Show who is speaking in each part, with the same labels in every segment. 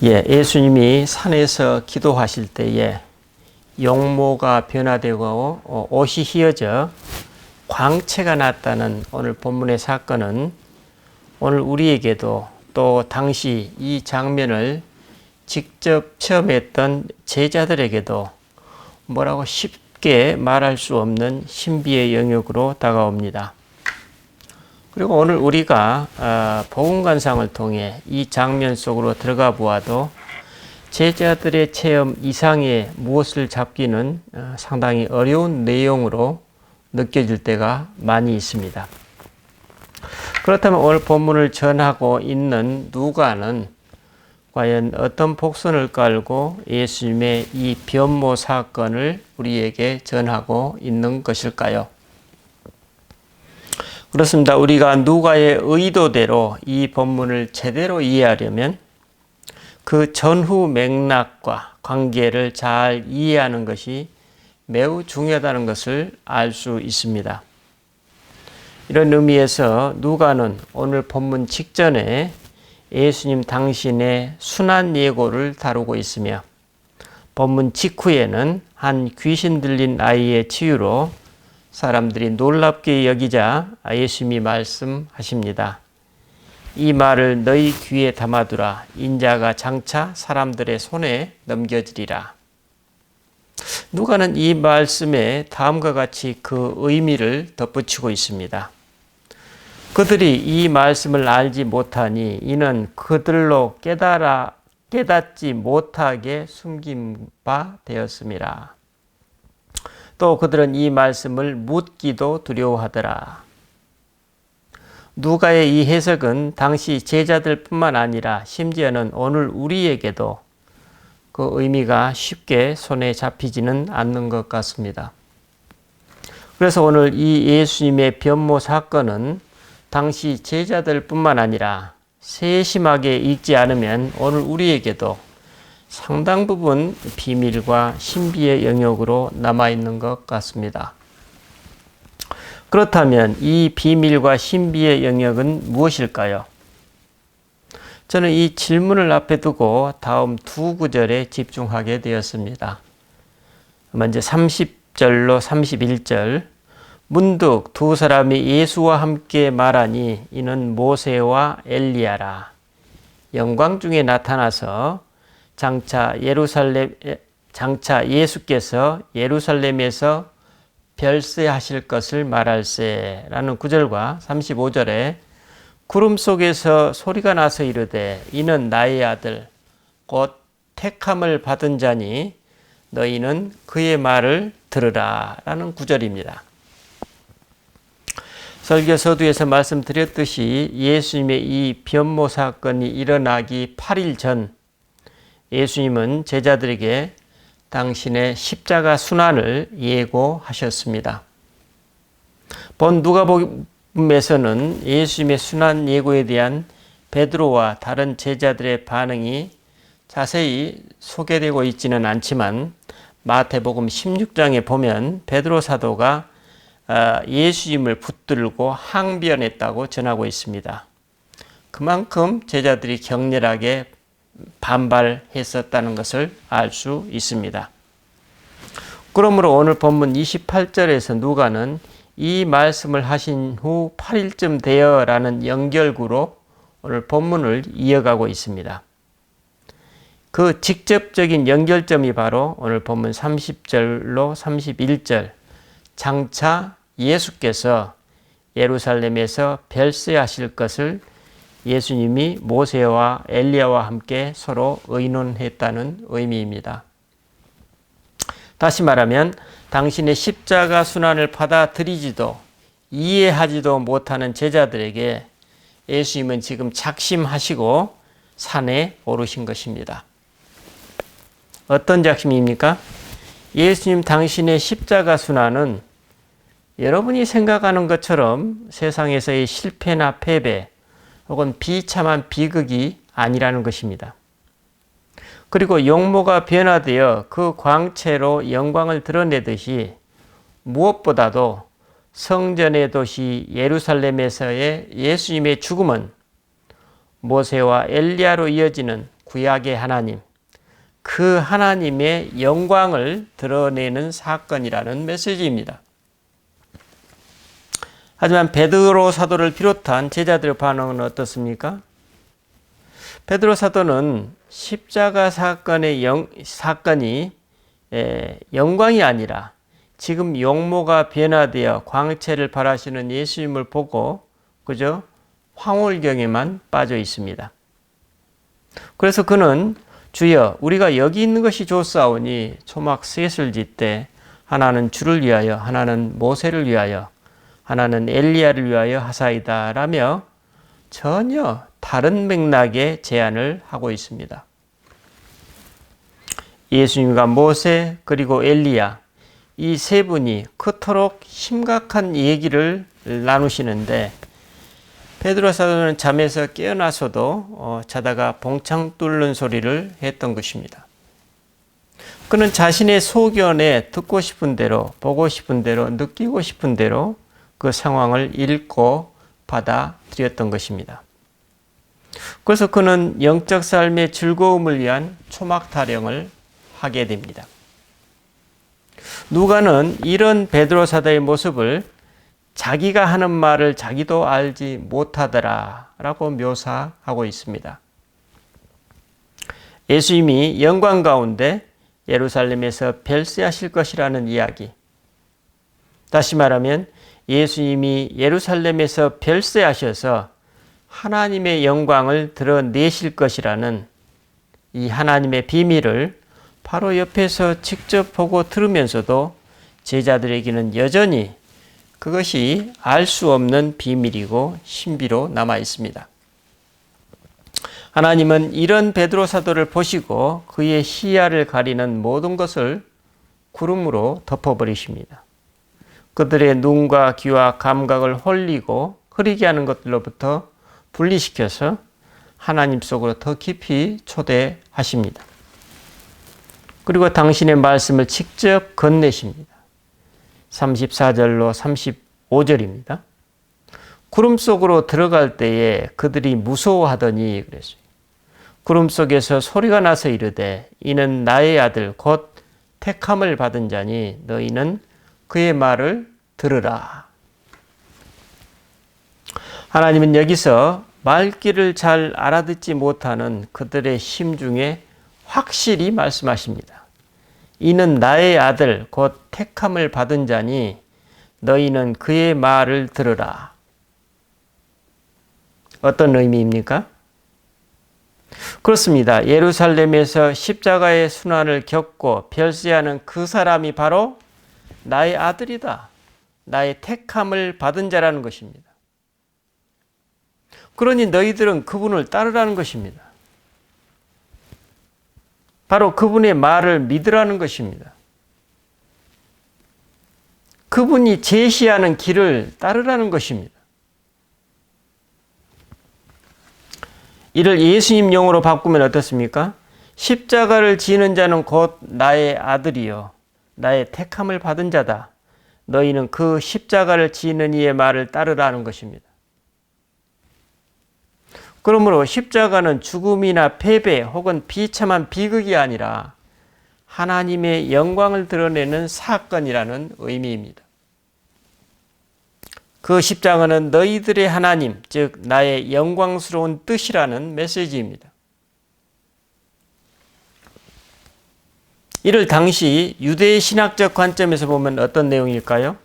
Speaker 1: 예수님이 산에서 기도하실 때에 용모가 변화되고 옷이 휘어져 광채가 났다는 오늘 본문의 사건은 오늘 우리에게도 또 당시 이 장면을 직접 체험했던 제자들에게도 뭐라고 쉽게 말할 수 없는 신비의 영역으로 다가옵니다. 그리고 오늘 우리가 복음관상을 통해 이 장면 속으로 들어가 보아도 제자들의 체험 이상의 무엇을 잡기는 상당히 어려운 내용으로 느껴질 때가 많이 있습니다. 그렇다면 오늘 본문을 전하고 있는 누가는 과연 어떤 복선을 깔고 예수님의 이 변모 사건을 우리에게 전하고 있는 것일까요? 그렇습니다. 우리가 누가의 의도대로 이 본문을 제대로 이해하려면 그 전후 맥락과 관계를 잘 이해하는 것이 매우 중요하다는 것을 알 수 있습니다. 이런 의미에서 누가는 오늘 본문 직전에 예수님 당신의 순환 예고를 다루고 있으며 본문 직후에는 한 귀신 들린 아이의 치유로 사람들이 놀랍게 여기자 예수님이 말씀하십니다. 이 말을 너희 귀에 담아두라. 인자가 장차 사람들의 손에 넘겨지리라. 누가는 이 말씀에 다음과 같이 그 의미를 덧붙이고 있습니다. 그들이 이 말씀을 알지 못하니 이는 그들로 깨닫지 못하게 숨긴 바 되었음이라. 또 그들은 이 말씀을 묻기도 두려워하더라. 누가의 이 해석은 당시 제자들뿐만 아니라 심지어는 오늘 우리에게도 그 의미가 쉽게 손에 잡히지는 않는 것 같습니다. 그래서 오늘 이 예수님의 변모 사건은 당시 제자들뿐만 아니라 세심하게 읽지 않으면 오늘 우리에게도 상당 부분 비밀과 신비의 영역으로 남아있는 것 같습니다. 그렇다면 이 비밀과 신비의 영역은 무엇일까요? 저는 이 질문을 앞에 두고 다음 두 구절에 집중하게 되었습니다. 먼저 30절로 31절 문득 두 사람이 예수와 함께 말하니 이는 모세와 엘리야라. 영광 중에 나타나서 장차 예수께서 예루살렘에서 별세하실 것을 말할세라는 구절과 35절에 구름 속에서 소리가 나서 이르되 이는 나의 아들 곧 택함을 받은 자니 너희는 그의 말을 들으라 라는 구절입니다. 설교 서두에서 말씀드렸듯이 예수님의 이 변모 사건이 일어나기 8일 전 예수님은 제자들에게 당신의 십자가 순환을 예고하셨습니다. 본 누가복음에서는 예수님의 순환 예고에 대한 베드로와 다른 제자들의 반응이 자세히 소개되고 있지는 않지만 마태복음 16장에 보면 베드로 사도가 예수님을 붙들고 항변했다고 전하고 있습니다. 그만큼 제자들이 격렬하게 반발했었다는 것을 알 수 있습니다. 그러므로 오늘 본문 28절에서 누가는 이 말씀을 하신 후 8일쯤 되어라는 연결구로 오늘 본문을 이어가고 있습니다. 그 직접적인 연결점이 바로 오늘 본문 30절로 31절 장차 예수께서 예루살렘에서 별세하실 것을 예수님이 모세와 엘리야와 함께 서로 의논했다는 의미입니다. 다시 말하면 당신의 십자가 순환을 받아들이지도 이해하지도 못하는 제자들에게 예수님은 지금 작심하시고 산에 오르신 것입니다. 어떤 작심입니까? 예수님 당신의 십자가 순환은 여러분이 생각하는 것처럼 세상에서의 실패나 패배 혹은 비참한 비극이 아니라는 것입니다. 그리고 용모가 변화되어 그 광채로 영광을 드러내듯이 무엇보다도 성전의 도시 예루살렘에서의 예수님의 죽음은 모세와 엘리야로 이어지는 구약의 하나님, 그 하나님의 영광을 드러내는 사건이라는 메시지입니다. 하지만 베드로 사도를 비롯한 제자들의 반응은 어떻습니까? 베드로 사도는 십자가 사건이 영광이 아니라 지금 용모가 변화되어 광채를 발하시는 예수님을 보고 그저 황홀경에만 빠져 있습니다. 그래서 그는 주여 우리가 여기 있는 것이 좋사오니 초막 셋을 짓되 하나는 주를 위하여 하나는 모세를 위하여 하나는 엘리야를 위하여 하사이다 라며 전혀 다른 맥락의 제안을 하고 있습니다. 예수님과 모세 그리고 엘리야 이 세 분이 그토록 심각한 얘기를 나누시는데 베드로 사도는 잠에서 깨어나서도 자다가 봉창 뚫는 소리를 했던 것입니다. 그는 자신의 소견에 듣고 싶은 대로 보고 싶은 대로 느끼고 싶은 대로 그 상황을 읽고 받아들였던 것입니다. 그래서 그는 영적 삶의 즐거움을 위한 초막 타령을 하게 됩니다. 누가는 이런 베드로 사도의 모습을 자기가 하는 말을 자기도 알지 못하더라 라고 묘사하고 있습니다. 예수님이 영광 가운데 예루살렘에서 별세하실 것이라는 이야기. 다시 말하면 예수님이 예루살렘에서 별세하셔서 하나님의 영광을 드러내실 것이라는 이 하나님의 비밀을 바로 옆에서 직접 보고 들으면서도 제자들에게는 여전히 그것이 알 수 없는 비밀이고 신비로 남아 있습니다. 하나님은 이런 베드로 사도를 보시고 그의 시야를 가리는 모든 것을 구름으로 덮어버리십니다. 그들의 눈과 귀와 감각을 홀리고 흐리게 하는 것들로부터 분리시켜서 하나님 속으로 더 깊이 초대하십니다. 그리고 당신의 말씀을 직접 건네십니다. 34절로 35절입니다. 구름 속으로 들어갈 때에 그들이 무서워하더니 그랬어요. 구름 속에서 소리가 나서 이르되 이는 나의 아들 곧 택함을 받은 자니 너희는 그의 말을 들으라. 하나님은 여기서 말귀를 잘 알아듣지 못하는 그들의 심중에 확실히 말씀하십니다. 이는 나의 아들 곧 택함을 받은 자니 너희는 그의 말을 들으라. 어떤 의미입니까? 그렇습니다. 예루살렘에서 십자가의 순환을 겪고 별세하는 그 사람이 바로 나의 아들이다. 나의 택함을 받은 자라는 것입니다. 그러니 너희들은 그분을 따르라는 것입니다. 바로 그분의 말을 믿으라는 것입니다. 그분이 제시하는 길을 따르라는 것입니다. 이를 예수님 용어로 바꾸면 어떻습니까? 십자가를 지는 자는 곧 나의 아들이요 나의 택함을 받은 자다. 너희는 그 십자가를 지는 이의 말을 따르라는 것입니다. 그러므로 십자가는 죽음이나 패배 혹은 비참한 비극이 아니라 하나님의 영광을 드러내는 사건이라는 의미입니다. 그 십자가는 너희들의 하나님, 즉 나의 영광스러운 뜻이라는 메시지입니다. 이를 당시 유대의 신학적 관점에서 보면 어떤 내용일까요?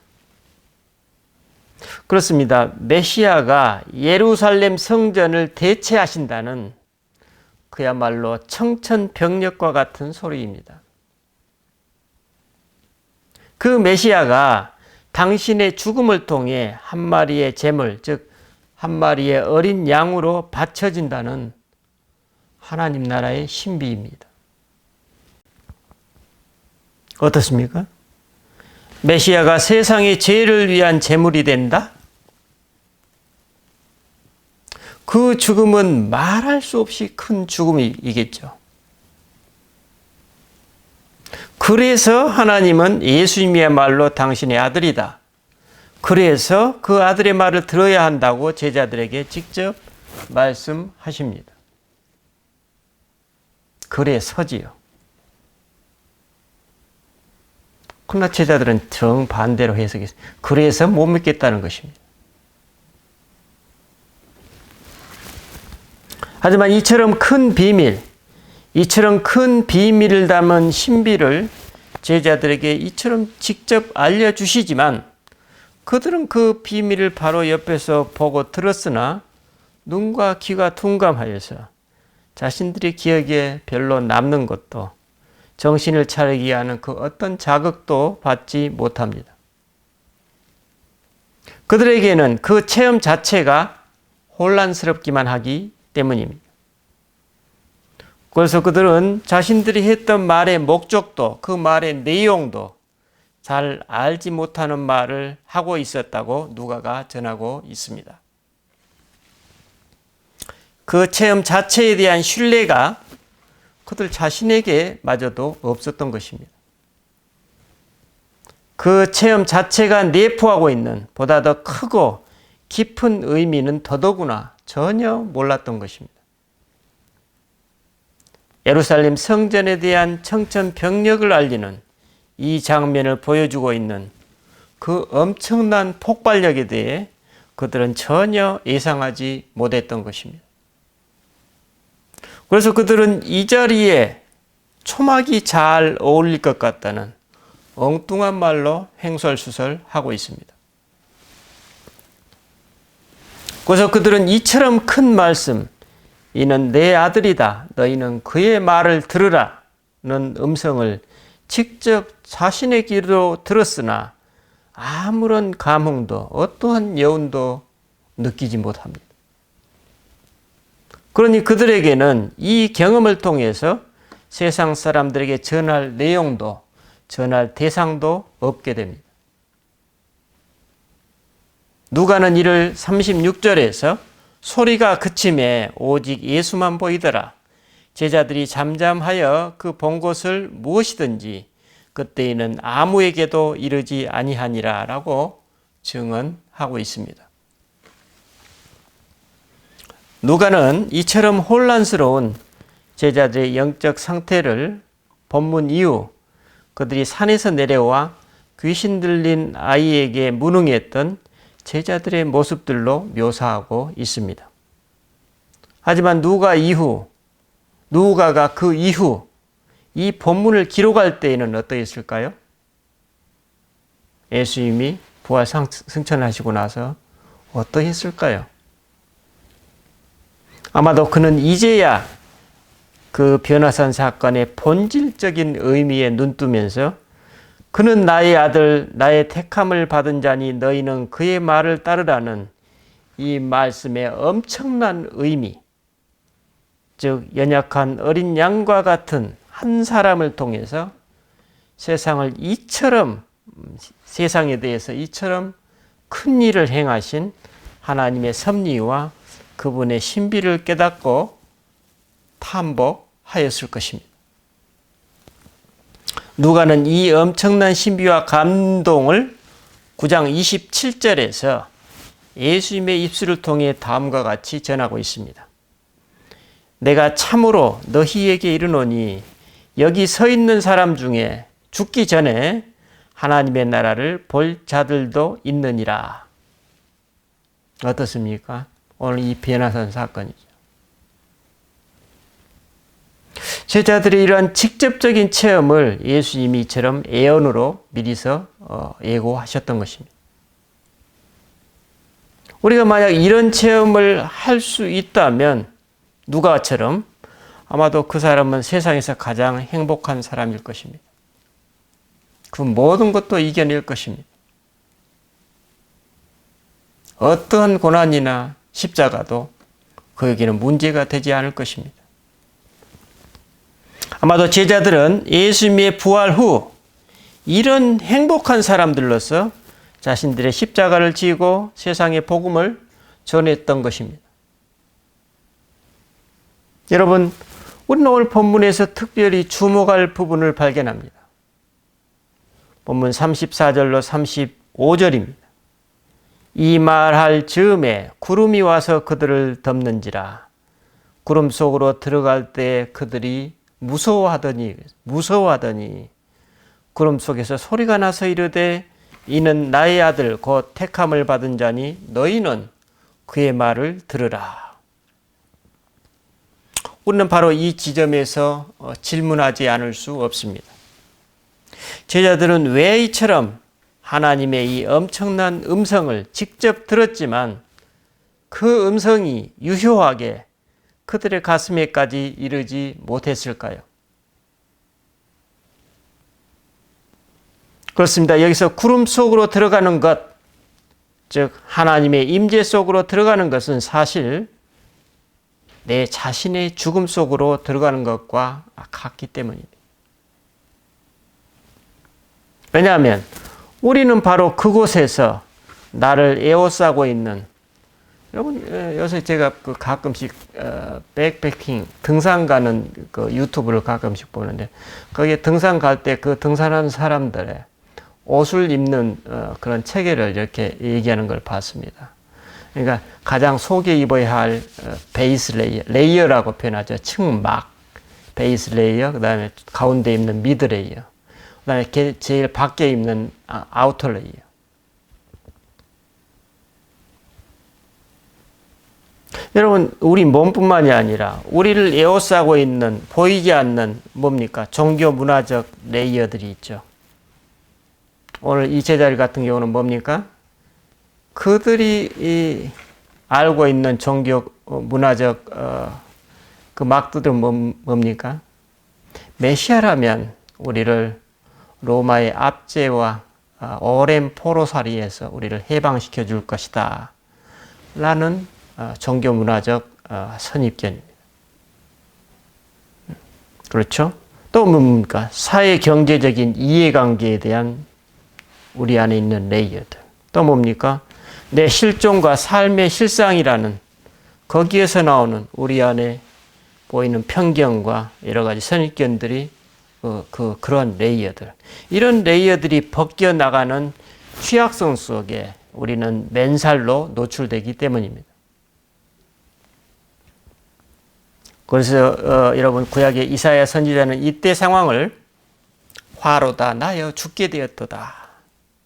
Speaker 1: 그렇습니다. 메시아가 예루살렘 성전을 대체하신다는 그야말로 청천벽력과 같은 소리입니다. 그 메시아가 당신의 죽음을 통해 한 마리의 제물, 즉 한 마리의 어린 양으로 바쳐진다는 하나님 나라의 신비입니다. 어떻습니까? 메시아가 세상의 죄를 위한 제물이 된다? 그 죽음은 말할 수 없이 큰 죽음이겠죠. 그래서 하나님은 예수님이야말로 당신의 아들이다. 그래서 그 아들의 말을 들어야 한다고 제자들에게 직접 말씀하십니다. 그래 서지요. 그러나 제자들은 정반대로 해석했어요. 그래서 못 믿겠다는 것입니다. 하지만 이처럼 큰 비밀을 담은 신비를 제자들에게 이처럼 직접 알려주시지만 그들은 그 비밀을 바로 옆에서 보고 들었으나 눈과 귀가 둔감하여서 자신들의 기억에 별로 남는 것도 정신을 차리게 하는 그 어떤 자극도 받지 못합니다. 그들에게는 그 체험 자체가 혼란스럽기만 하기 때문입니다. 그래서 그들은 자신들이 했던 말의 목적도 그 말의 내용도 잘 알지 못하는 말을 하고 있었다고 누가가 전하고 있습니다. 그 체험 자체에 대한 신뢰가 그들 자신에게 마저도 없었던 것입니다. 그 체험 자체가 내포하고 있는 보다 더 크고 깊은 의미는 더더구나 전혀 몰랐던 것입니다. 예루살렘 성전에 대한 청천벽력을 알리는 이 장면을 보여주고 있는 그 엄청난 폭발력에 대해 그들은 전혀 예상하지 못했던 것입니다. 그래서 그들은 이 자리에 초막이 잘 어울릴 것 같다는 엉뚱한 말로 횡설수설하고 있습니다. 그래서 그들은 이처럼 큰 말씀, 이는 내 아들이다. 너희는 그의 말을 들으라는 음성을 직접 자신의 귀로 들었으나 아무런 감흥도 어떠한 여운도 느끼지 못합니다. 그러니 그들에게는 이 경험을 통해서 세상 사람들에게 전할 내용도 전할 대상도 없게 됩니다. 누가는 이를 36절에서 소리가 그침에 오직 예수만 보이더라. 제자들이 잠잠하여 그 본 것을 무엇이든지 그때에는 아무에게도 이르지 아니하니라 라고 증언하고 있습니다. 누가는 이처럼 혼란스러운 제자들의 영적 상태를 본문 이후 그들이 산에서 내려와 귀신 들린 아이에게 무능했던 제자들의 모습들로 묘사하고 있습니다. 하지만 누가가 그 이후 이 본문을 기록할 때에는 어떠했을까요? 예수님이 부활 승천하시고 나서 어떠했을까요? 아마도 그는 이제야 그 변화산 사건의 본질적인 의미에 눈뜨면서 그는 나의 아들, 나의 택함을 받은 자니 너희는 그의 말을 따르라는 이 말씀의 엄청난 의미, 즉 연약한 어린 양과 같은 한 사람을 통해서 세상에 대해서 이처럼 큰 일을 행하신 하나님의 섭리와 그분의 신비를 깨닫고 탐복하였을 것입니다. 누가는 이 엄청난 신비와 감동을 9장 27절에서 예수님의 입술을 통해 다음과 같이 전하고 있습니다. 내가 참으로 너희에게 이르노니 여기 서 있는 사람 중에 죽기 전에 하나님의 나라를 볼 자들도 있느니라. 어떻습니까? 오늘 이 변화산 사건이죠. 제자들의 이러한 직접적인 체험을 예수님이 이처럼 예언으로 미리서 예고하셨던 것입니다. 우리가 만약 이런 체험을 할 수 있다면 누가처럼 아마도 그 사람은 세상에서 가장 행복한 사람일 것입니다. 그 모든 것도 이겨낼 것입니다. 어떠한 고난이나 십자가도 그에게는 문제가 되지 않을 것입니다. 아마도 제자들은 예수님의 부활 후 이런 행복한 사람들로서 자신들의 십자가를 지고 세상의 복음을 전했던 것입니다. 여러분, 우리는 오늘 본문에서 특별히 주목할 부분을 발견합니다. 본문 34절로 35절입니다. 이 말할 즈음에 구름이 와서 그들을 덮는지라. 구름 속으로 들어갈 때 그들이 무서워하더니 구름 속에서 소리가 나서 이르되 이는 나의 아들 곧 택함을 받은 자니 너희는 그의 말을 들으라. 우리는 바로 이 지점에서 질문하지 않을 수 없습니다. 제자들은 왜 이처럼 하나님의 이 엄청난 음성을 직접 들었지만 그 음성이 유효하게 그들의 가슴에까지 이르지 못했을까요? 그렇습니다. 여기서 구름 속으로 들어가는 것, 즉 하나님의 임재 속으로 들어가는 것은 사실 내 자신의 죽음 속으로 들어가는 것과 같기 때문입니다. 왜냐하면 우리는 바로 그곳에서 나를 에워싸고 있는, 여러분 요새 제가 가끔씩 백패킹 등산 가는 그 유튜브를 가끔씩 보는데 거기에 등산 갈 때 그 등산하는 사람들의 옷을 입는 그런 체계를 이렇게 얘기하는 걸 봤습니다. 그러니까 가장 속에 입어야 할 베이스 레이어라고 표현하죠. 측막, 베이스 레이어, 그 다음에 가운데 입는 미드 레이어, 그 다음에 제일 밖에 입는 아우터 레이어. 여러분, 우리 몸뿐만이 아니라 우리를 에워싸고 있는 보이지 않는 뭡니까? 종교 문화적 레이어들이 있죠. 오늘 이 제자들 같은 경우는 뭡니까? 그들이 알고 있는 종교 문화적 그 막들은 뭡니까? 메시아라면 우리를 로마의 압제와 오랜 포로살이에서 우리를 해방시켜 줄 것이다 라는 종교 문화적 선입견입니다. 그렇죠? 또 뭡니까? 사회 경제적인 이해관계에 대한 우리 안에 있는 레이어들. 또 뭡니까? 내 실존과 삶의 실상이라는 거기에서 나오는 우리 안에 보이는 편견과 여러 가지 선입견들이 그런 레이어들. 이런 레이어들이 벗겨나가는 취약성 속에 우리는 맨살로 노출되기 때문입니다. 그래서 여러분 구약의 이사야 선지자는 이때 상황을 화로다 나여 죽게 되었도다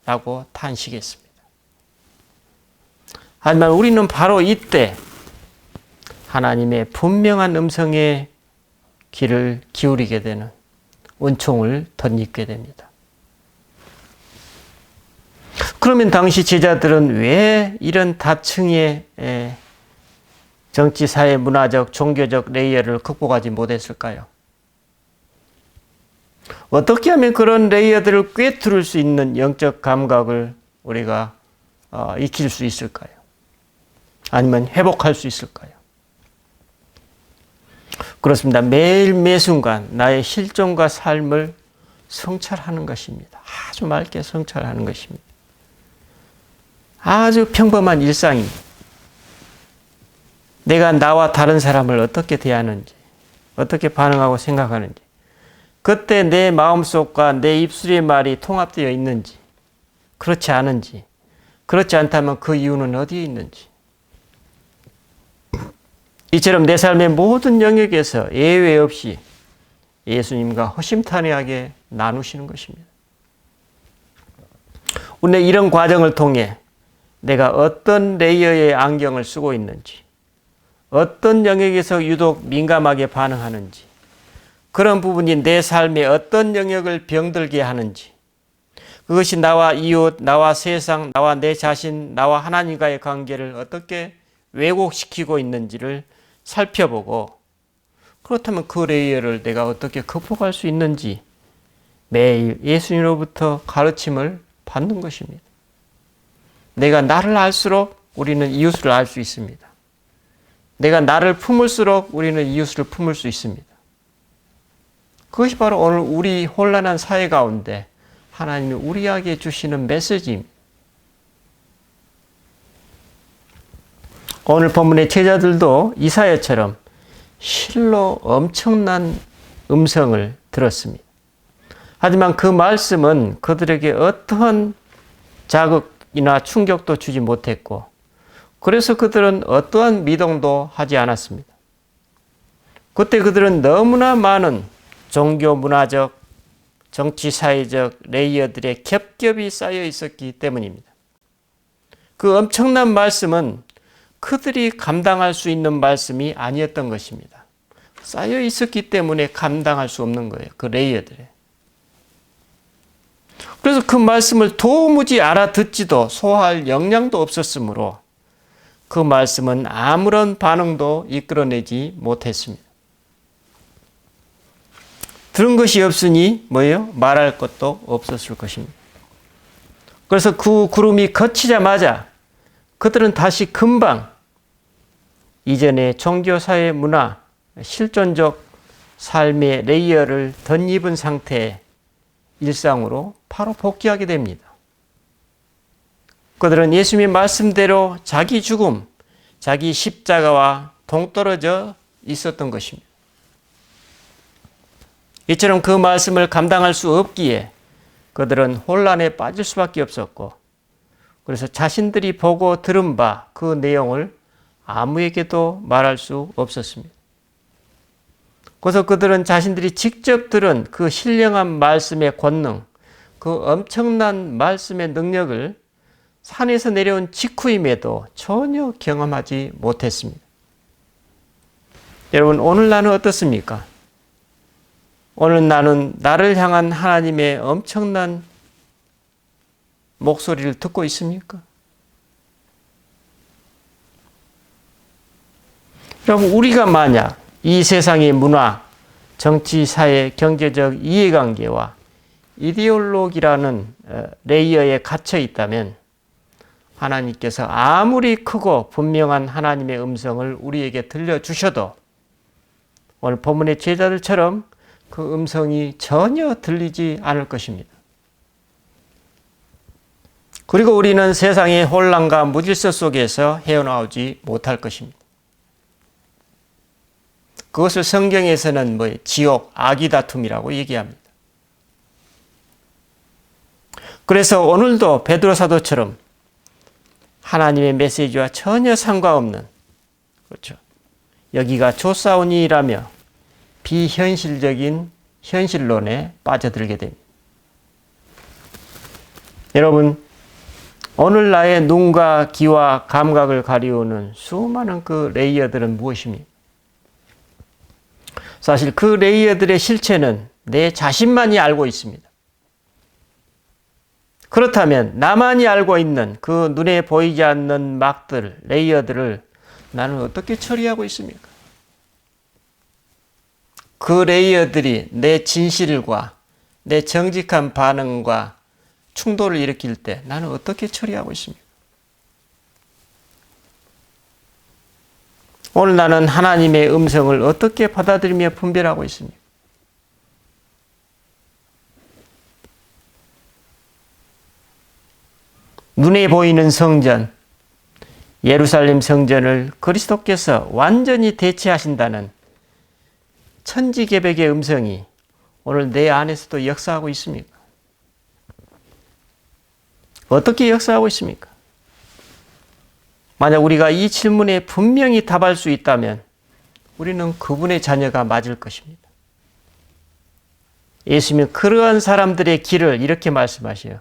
Speaker 1: 라고 탄식했습니다. 하지만 우리는 바로 이때 하나님의 분명한 음성에 귀를 기울이게 되는 은총을 덧입게 됩니다. 그러면 당시 제자들은 왜 이런 다층의 정치, 사회, 문화적, 종교적 레이어를 극복하지 못했을까요? 어떻게 하면 그런 레이어들을 꿰뚫을 수 있는 영적 감각을 우리가 익힐 수 있을까요? 아니면 회복할 수 있을까요? 그렇습니다. 매일 매순간 나의 실존과 삶을 성찰하는 것입니다. 아주 맑게 성찰하는 것입니다. 아주 평범한 일상입니다. 내가 나와 다른 사람을 어떻게 대하는지, 어떻게 반응하고 생각하는지, 그때 내 마음속과 내 입술의 말이 통합되어 있는지, 그렇지 않은지, 그렇지 않다면 그 이유는 어디에 있는지. 이처럼 내 삶의 모든 영역에서 예외 없이 예수님과 허심탄회하게 나누시는 것입니다. 우리는 이런 과정을 통해 내가 어떤 레이어의 안경을 쓰고 있는지, 어떤 영역에서 유독 민감하게 반응하는지, 그런 부분이 내 삶의 어떤 영역을 병들게 하는지, 그것이 나와 이웃, 나와 세상, 나와 내 자신, 나와 하나님과의 관계를 어떻게 왜곡시키고 있는지를 살펴보고, 그렇다면 그 레이어를 내가 어떻게 극복할 수 있는지 매일 예수님으로부터 가르침을 받는 것입니다. 내가 나를 알수록 우리는 이웃을 알 수 있습니다. 내가 나를 품을수록 우리는 이웃을 품을 수 있습니다. 그것이 바로 오늘 우리 혼란한 사회 가운데 하나님이 우리에게 주시는 메시지입니다. 오늘 본문의 제자들도 이사야처럼 실로 엄청난 음성을 들었습니다. 하지만 그 말씀은 그들에게 어떠한 자극이나 충격도 주지 못했고, 그래서 그들은 어떠한 미동도 하지 않았습니다. 그때 그들은 너무나 많은 종교 문화적, 정치 사회적 레이어들의 겹겹이 쌓여 있었기 때문입니다. 그 엄청난 말씀은 그들이 감당할 수 있는 말씀이 아니었던 것입니다. 쌓여 있었기 때문에 감당할 수 없는 거예요. 그 레이어들에. 그래서 그 말씀을 도무지 알아듣지도 소화할 역량도 없었으므로 그 말씀은 아무런 반응도 이끌어내지 못했습니다. 들은 것이 없으니 뭐예요? 말할 것도 없었을 것입니다. 그래서 그 구름이 거치자마자 그들은 다시 금방 이전의 종교사회 문화, 실존적 삶의 레이어를 덧입은 상태의 일상으로 바로 복귀하게 됩니다. 그들은 예수님의 말씀대로 자기 죽음, 자기 십자가와 동떨어져 있었던 것입니다. 이처럼 그 말씀을 감당할 수 없기에 그들은 혼란에 빠질 수밖에 없었고, 그래서 자신들이 보고 들은 바 그 내용을 아무에게도 말할 수 없었습니다. 그래서 그들은 자신들이 직접 들은 그 신령한 말씀의 권능, 그 엄청난 말씀의 능력을 산에서 내려온 직후임에도 전혀 경험하지 못했습니다. 여러분, 오늘 나는 어떻습니까? 오늘 나는 나를 향한 하나님의 엄청난 목소리를 듣고 있습니까? 여러분, 우리가 만약 이 세상의 문화, 정치, 사회, 경제적 이해관계와 이데올로기라는 레이어에 갇혀 있다면 하나님께서 아무리 크고 분명한 하나님의 음성을 우리에게 들려주셔도 오늘 본문의 제자들처럼 그 음성이 전혀 들리지 않을 것입니다. 그리고 우리는 세상의 혼란과 무질서 속에서 헤어나오지 못할 것입니다. 그것을 성경에서는 지옥, 악의 다툼이라고 얘기합니다. 그래서 오늘도 베드로 사도처럼 하나님의 메시지와 전혀 상관없는, 그렇죠, 여기가 조사오니라며 비현실적인 현실론에 빠져들게 됩니다. 여러분, 오늘 나의 눈과 귀와 감각을 가리우는 수많은 그 레이어들은 무엇입니까? 사실 그 레이어들의 실체는 내 자신만이 알고 있습니다. 그렇다면 나만이 알고 있는 그 눈에 보이지 않는 막들, 레이어들을 나는 어떻게 처리하고 있습니까? 그 레이어들이 내 진실과 내 정직한 반응과 충돌을 일으킬 때 나는 어떻게 처리하고 있습니까? 오늘 나는 하나님의 음성을 어떻게 받아들이며 분별하고 있습니까? 눈에 보이는 성전, 예루살렘 성전을 그리스도께서 완전히 대체하신다는 천지개벽의 음성이 오늘 내 안에서도 역사하고 있습니까? 어떻게 역사하고 있습니까? 만약 우리가 이 질문에 분명히 답할 수 있다면 우리는 그분의 자녀가 맞을 것입니다. 예수님은 그러한 사람들의 길을 이렇게 말씀하셔요.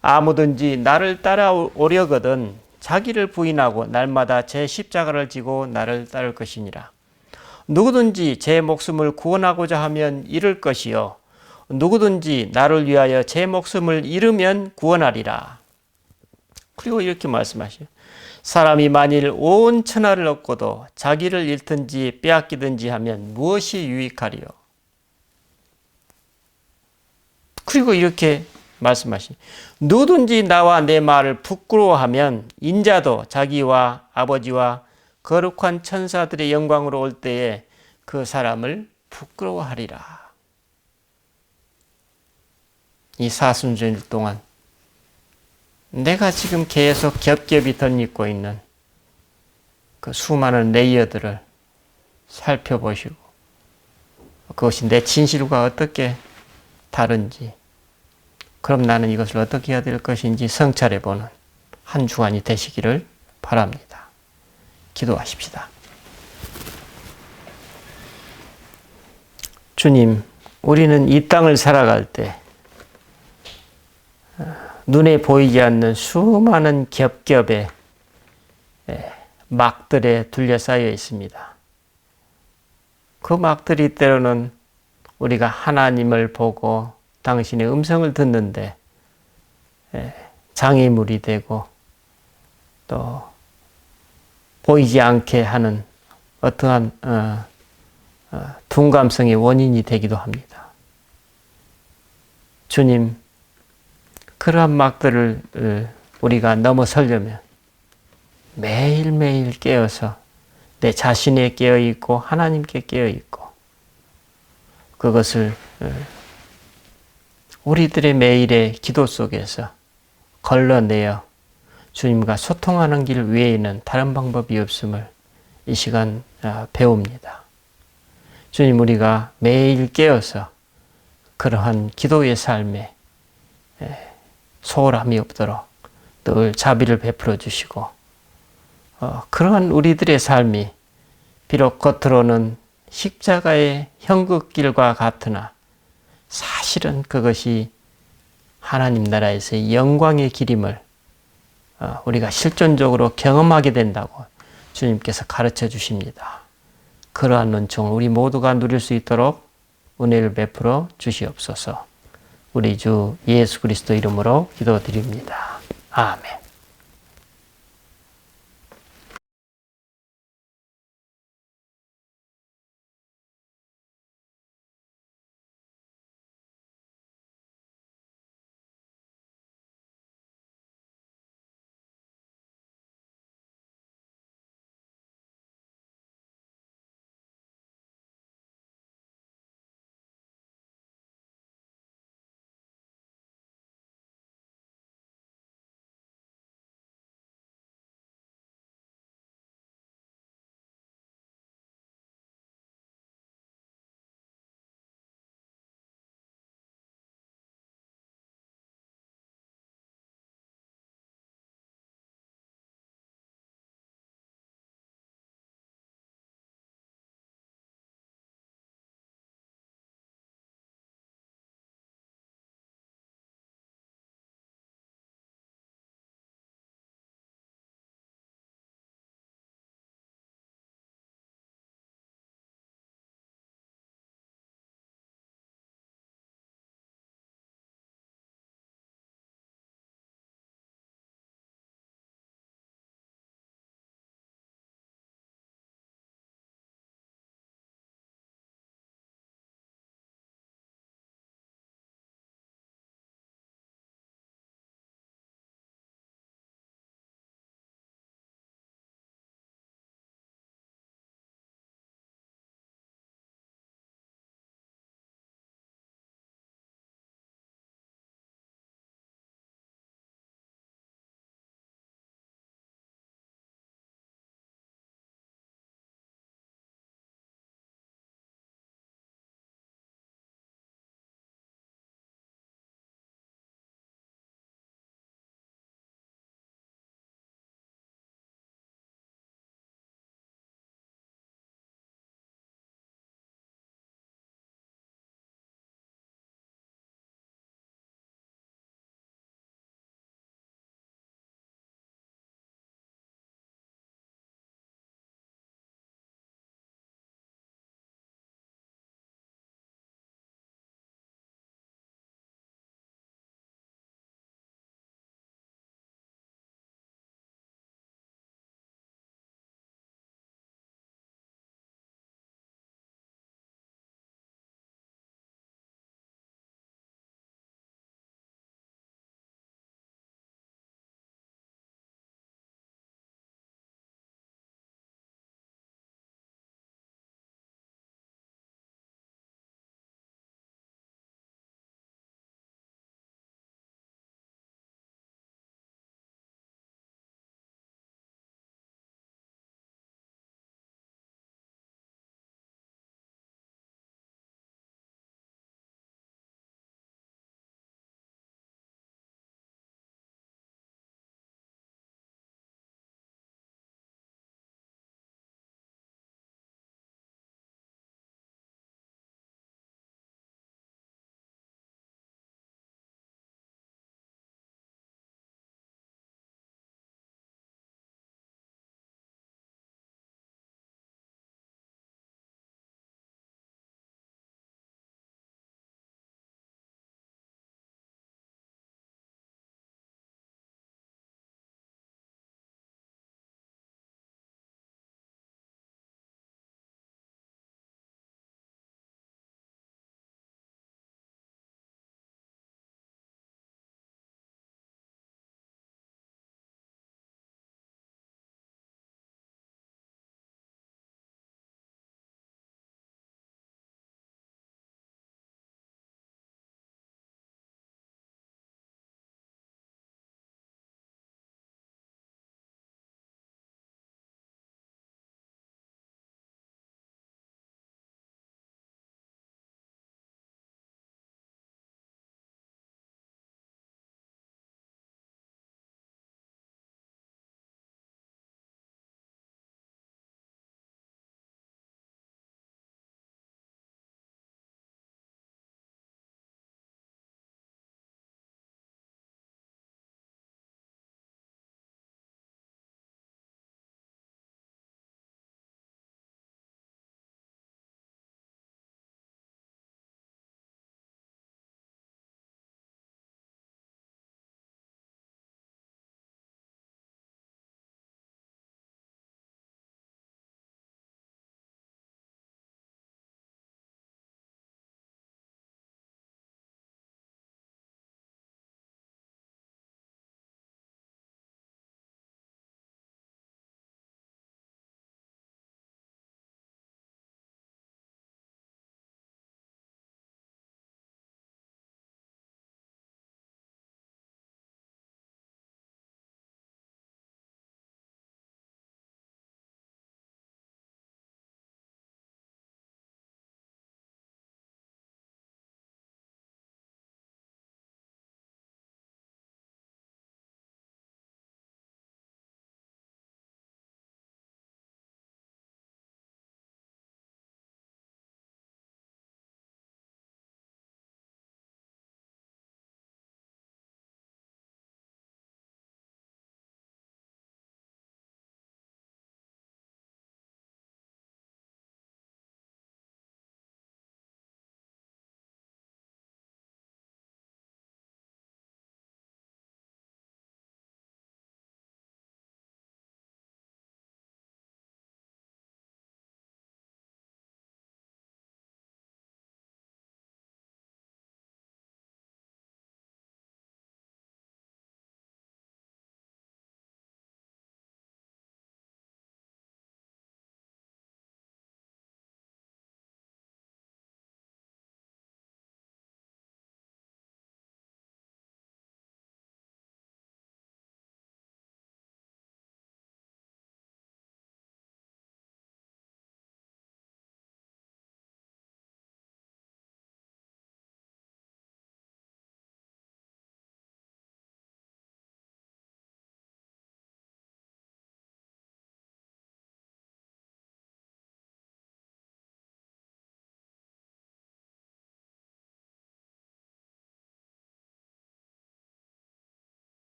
Speaker 1: 아무든지 나를 따라오려거든 자기를 부인하고 날마다 제 십자가를 지고 나를 따를 것이니라. 누구든지 제 목숨을 구원하고자 하면 잃을 것이요 누구든지 나를 위하여 제 목숨을 잃으면 구원하리라. 그리고 이렇게 말씀하셔요. 사람이 만일 온 천하를 얻고도 자기를 잃든지 빼앗기든지 하면 무엇이 유익하리요? 그리고 이렇게 말씀하시니 누구든지 나와 내 말을 부끄러워하면 인자도 자기와 아버지와 거룩한 천사들의 영광으로 올 때에 그 사람을 부끄러워하리라. 이 사순절일 동안 내가 지금 계속 겹겹이 덧입고 있는 그 수많은 레이어들을 살펴보시고 그것이 내 진실과 어떻게 다른지, 그럼 나는 이것을 어떻게 해야 될 것인지 성찰해보는 한 주간이 되시기를 바랍니다. 기도하십시다. 주님, 우리는 이 땅을 살아갈 때 눈에 보이지 않는 수많은 겹겹의 막들에 둘러싸여 있습니다. 그 막들이 때로는 우리가 하나님을 보고 당신의 음성을 듣는데 장애물이 되고 또 보이지 않게 하는 어떠한 둔감성의 원인이 되기도 합니다. 주님, 그러한 막들을 우리가 넘어서려면 매일매일 깨어서 내 자신에 깨어있고 하나님께 깨어있고 그것을 우리들의 매일의 기도 속에서 걸러내어 주님과 소통하는 길 외에는 다른 방법이 없음을 이 시간 배웁니다. 주님, 우리가 매일 깨어서 그러한 기도의 삶에 소홀함이 없도록 늘 자비를 베풀어 주시고 그러한 우리들의 삶이 비록 겉으로는 십자가의 형극길과 같으나 사실은 그것이 하나님 나라에서의 영광의 길임을 우리가 실존적으로 경험하게 된다고 주님께서 가르쳐 주십니다. 그러한 은총을 우리 모두가 누릴 수 있도록 은혜를 베풀어 주시옵소서. 우리 주 예수 그리스도 이름으로 기도드립니다. 아멘.